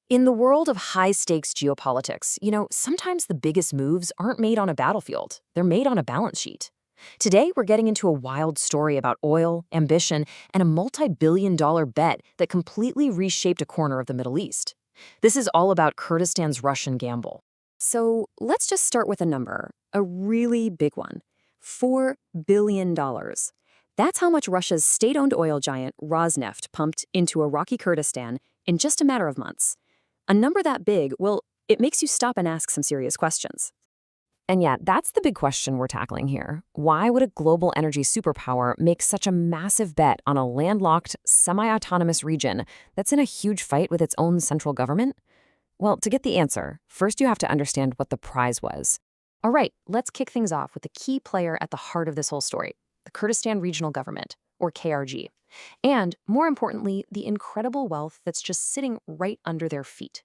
In the world of high-stakes geopolitics, sometimes the biggest moves aren't made on a battlefield. They're made on a balance sheet. Today, we're getting into a wild story about oil, ambition, and a multi-billion-dollar bet that completely reshaped a corner of the Middle East. This is all about Kurdistan's Russian gamble. So let's just start with a number, a really big one, $4 billion. That's how much Russia's state-owned oil giant Rosneft pumped into Iraqi Kurdistan in just a matter of months. A number that big, well, it makes you stop and ask some serious questions. And yet, that's the big question we're tackling here. Why would a global energy superpower make such a massive bet on a landlocked, semi-autonomous region that's in a huge fight with its own central government? Well, to get the answer, first you have to understand what the prize was. All right, let's kick things off with the key player at the heart of this whole story, the Kurdistan Regional Government, or KRG. And, more importantly, the incredible wealth that's just sitting right under their feet.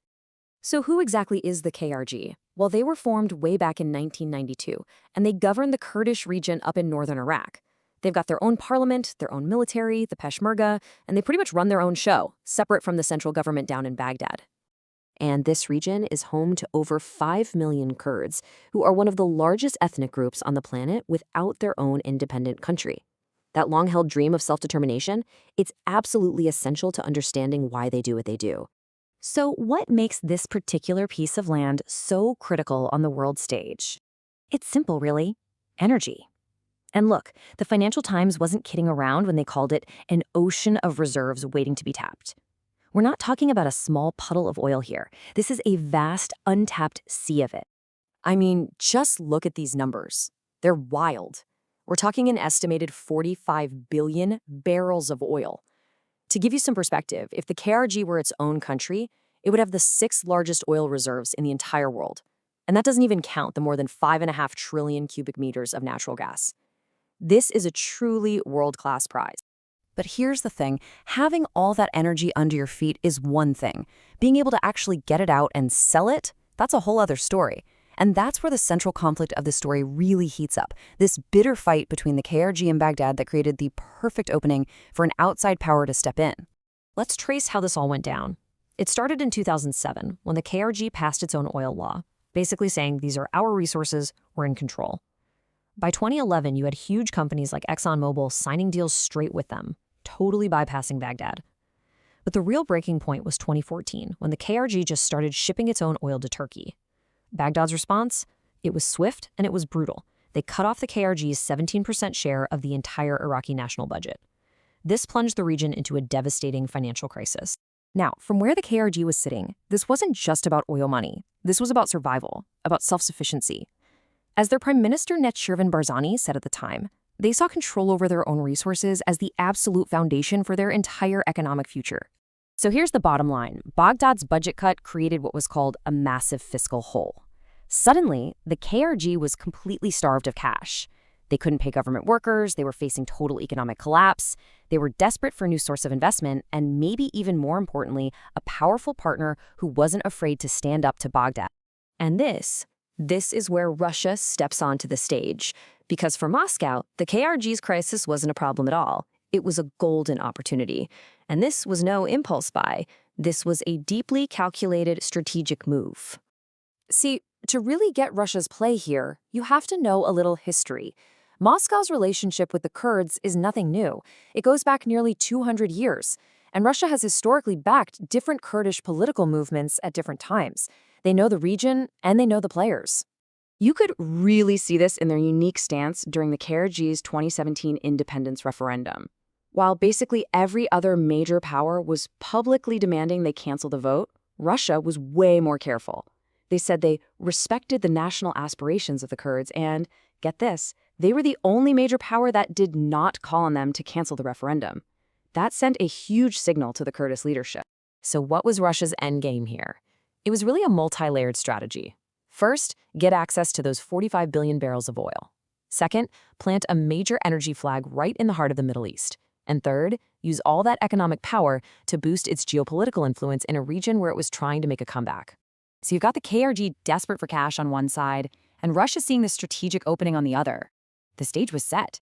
So who exactly is the KRG? Well, they were formed way back in 1992, and they govern the Kurdish region up in northern Iraq. They've got their own parliament, their own military, the Peshmerga, and they pretty much run their own show, separate from the central government down in Baghdad. And this region is home to over 5 million Kurds, who are one of the largest ethnic groups on the planet without their own independent country. That long-held dream of self-determination, it's absolutely essential to understanding why they do what they do. So what makes this particular piece of land so critical on the world stage? It's simple, really. Energy. And look, the Financial Times wasn't kidding around when they called it an ocean of reserves waiting to be tapped. We're not talking about a small puddle of oil here. This is a vast, untapped sea of it. I mean, just look at these numbers. They're wild. We're talking an estimated 45 billion barrels of oil. To give you some perspective, if the KRG were its own country, it would have the 6th largest oil reserves in the entire world. And that doesn't even count the more than 5.5 trillion cubic meters of natural gas. This is a truly world-class prize. But here's the thing, having all that energy under your feet is one thing. Being able to actually get it out and sell it, that's a whole other story. And that's where the central conflict of the story really heats up, this bitter fight between the KRG and Baghdad that created the perfect opening for an outside power to step in. Let's trace how this all went down. It started in 2007, when the KRG passed its own oil law, basically saying these are our resources, we're in control. By 2011, you had huge companies like ExxonMobil signing deals straight with them, totally bypassing Baghdad. But the real breaking point was 2014, when the KRG just started shipping its own oil to Turkey. Baghdad's response? It was swift and it was brutal. They cut off the KRG's 17% share of the entire Iraqi national budget. This plunged the region into a devastating financial crisis. Now, from where the KRG was sitting, this wasn't just about oil money. This was about survival, about self-sufficiency. As their Prime Minister Netshirvan Barzani said at the time, they saw control over their own resources as the absolute foundation for their entire economic future. So here's the bottom line. Baghdad's budget cut created what was called a massive fiscal hole. Suddenly, the KRG was completely starved of cash. They couldn't pay government workers, they were facing total economic collapse, they were desperate for a new source of investment, and maybe even more importantly, a powerful partner who wasn't afraid to stand up to Baghdad. And this is where Russia steps onto the stage. Because for Moscow, the KRG's crisis wasn't a problem at all. It was a golden opportunity. And this was no impulse buy. This was a deeply calculated strategic move. See, to really get Russia's play here, you have to know a little history. Moscow's relationship with the Kurds is nothing new. It goes back nearly 200 years. And Russia has historically backed different Kurdish political movements at different times. They know the region and they know the players. You could really see this in their unique stance during the KRG's 2017 independence referendum. While basically every other major power was publicly demanding they cancel the vote, Russia was way more careful. They said they respected the national aspirations of the Kurds and, get this, they were the only major power that did not call on them to cancel the referendum. That sent a huge signal to the Kurdish leadership. So what was Russia's endgame here? It was really a multi-layered strategy. First, get access to those 45 billion barrels of oil. Second, plant a major energy flag right in the heart of the Middle East. And third, use all that economic power to boost its geopolitical influence in a region where it was trying to make a comeback. So you've got the KRG desperate for cash on one side, and Russia seeing the strategic opening on the other. The stage was set.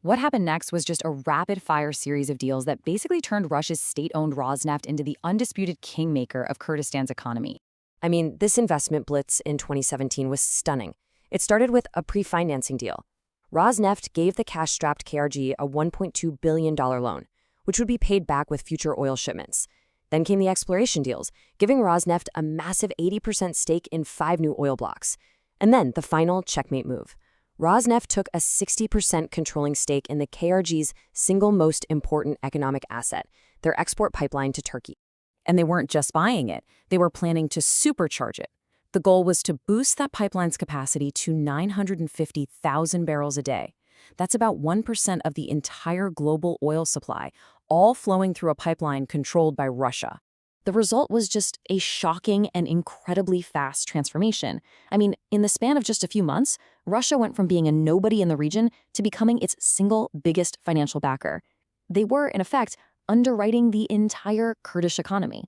What happened next was just a rapid-fire series of deals that basically turned Russia's state-owned Rosneft into the undisputed kingmaker of Kurdistan's economy. I mean, this investment blitz in 2017 was stunning. It started with a pre-financing deal. Rosneft gave the cash-strapped KRG a $1.2 billion loan, which would be paid back with future oil shipments. Then came the exploration deals, giving Rosneft a massive 80% stake in 5 new oil blocks. And then the final checkmate move. Rosneft took a 60% controlling stake in the KRG's single most important economic asset, their export pipeline to Turkey. And they weren't just buying it, they were planning to supercharge it. The goal was to boost that pipeline's capacity to 950,000 barrels a day. That's about 1% of the entire global oil supply, all flowing through a pipeline controlled by Russia. The result was just a shocking and incredibly fast transformation. I mean, in the span of just a few months, Russia went from being a nobody in the region to becoming its single biggest financial backer. They were, in effect, underwriting the entire Kurdish economy.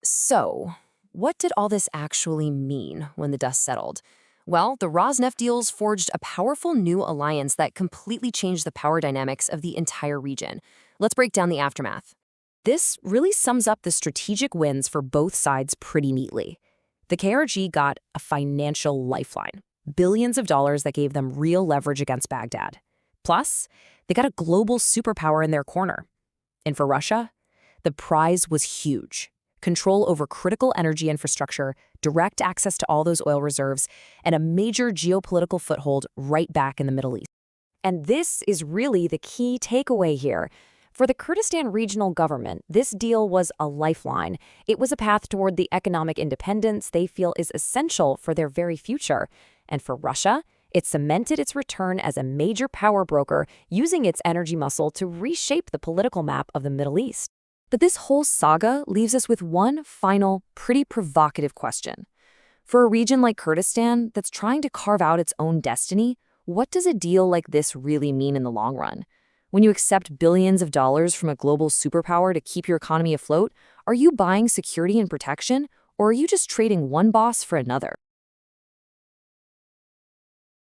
So, what did all this actually mean when the dust settled? Well, the Rosneft deals forged a powerful new alliance that completely changed the power dynamics of the entire region. Let's break down the aftermath. This really sums up the strategic wins for both sides pretty neatly. The KRG got a financial lifeline, billions of dollars that gave them real leverage against Baghdad. Plus, they got a global superpower in their corner. And for Russia, the prize was huge. Control over critical energy infrastructure, direct access to all those oil reserves, and a major geopolitical foothold right back in the Middle East. And this is really the key takeaway here. For the Kurdistan regional government, this deal was a lifeline. It was a path toward the economic independence they feel is essential for their very future. And for Russia, it cemented its return as a major power broker, using its energy muscle to reshape the political map of the Middle East. But this whole saga leaves us with one final, pretty provocative question. For a region like Kurdistan that's trying to carve out its own destiny, what does a deal like this really mean in the long run? When you accept billions of dollars from a global superpower to keep your economy afloat, are you buying security and protection, or are you just trading one boss for another?